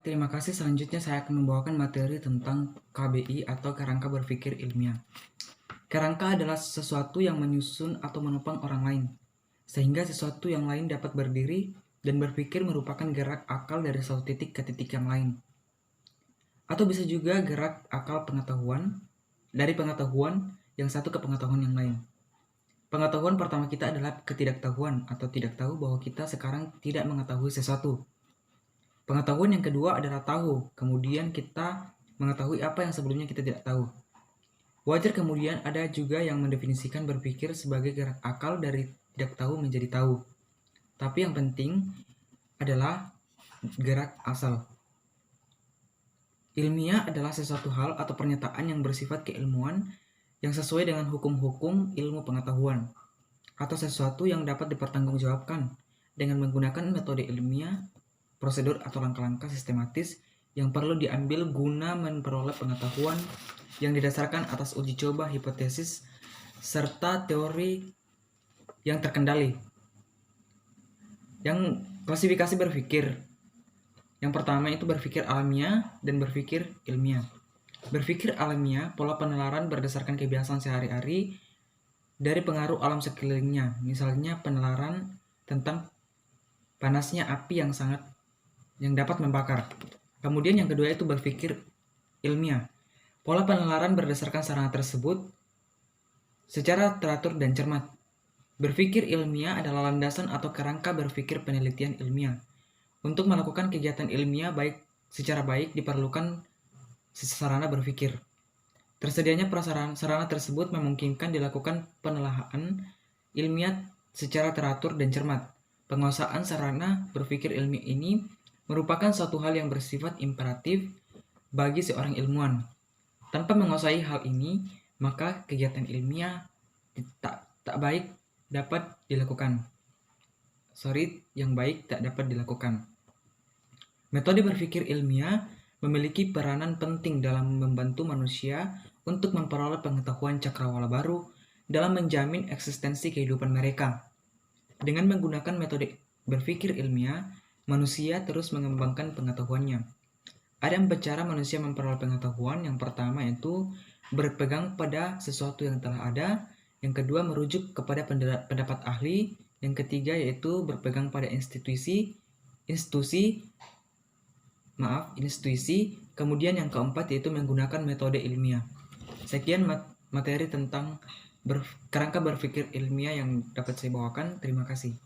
Terima kasih. Selanjutnya saya akan membawakan materi tentang KBI atau kerangka berpikir ilmiah. Kerangka adalah sesuatu yang menyusun atau menopang orang lain, sehingga sesuatu yang lain dapat berdiri dan berpikir merupakan gerak akal dari satu titik ke titik yang lain. Atau bisa juga gerak akal pengetahuan, dari pengetahuan yang satu ke pengetahuan yang lain. Pengetahuan pertama kita adalah ketidaktahuan atau tidak tahu bahwa kita sekarang tidak mengetahui sesuatu. Pengetahuan yang kedua adalah tahu, kemudian kita mengetahui apa yang sebelumnya kita tidak tahu. Wajar kemudian ada juga yang mendefinisikan berpikir sebagai gerak akal dari tidak tahu menjadi tahu. Tapi yang penting adalah gerak asal. Ilmiah adalah sesuatu hal atau pernyataan yang bersifat keilmuan yang sesuai dengan hukum-hukum ilmu pengetahuan, atau sesuatu yang dapat dipertanggungjawabkan dengan menggunakan metode ilmiah, prosedur atau langkah-langkah sistematis yang perlu diambil guna memperoleh pengetahuan yang didasarkan atas uji coba hipotesis serta teori yang terkendali. Yang klasifikasi berpikir. Yang pertama itu berpikir alamiah dan berpikir ilmiah. Berpikir alamiah, pola penalaran berdasarkan kebiasaan sehari-hari dari pengaruh alam sekelilingnya. Misalnya penalaran tentang panasnya api yang dapat membakar. Kemudian yang kedua itu berpikir ilmiah. Pola penalaran berdasarkan sarana tersebut secara teratur dan cermat. Berpikir ilmiah adalah landasan atau kerangka berpikir penelitian ilmiah. Untuk melakukan kegiatan ilmiah secara baik diperlukan sarana berpikir. Tersedianya sarana tersebut memungkinkan dilakukan penelaahan ilmiah secara teratur dan cermat. Penguasaan sarana berpikir ilmiah ini merupakan suatu hal yang bersifat imperatif bagi seorang ilmuwan. Tanpa menguasai hal ini, maka kegiatan ilmiah tak baik dapat dilakukan. Yang baik tak dapat dilakukan. Metode berpikir ilmiah memiliki peranan penting dalam membantu manusia untuk memperoleh pengetahuan cakrawala baru dalam menjamin eksistensi kehidupan mereka. Dengan menggunakan metode berpikir ilmiah, manusia terus mengembangkan pengetahuannya. Ada empat cara manusia memperoleh pengetahuan. Yang pertama itu berpegang pada sesuatu yang telah ada. Yang kedua merujuk kepada pendapat ahli. Yang ketiga yaitu berpegang pada institusi. Kemudian yang keempat yaitu menggunakan metode ilmiah. Sekian materi tentang kerangka berpikir ilmiah yang dapat saya bawakan. Terima kasih.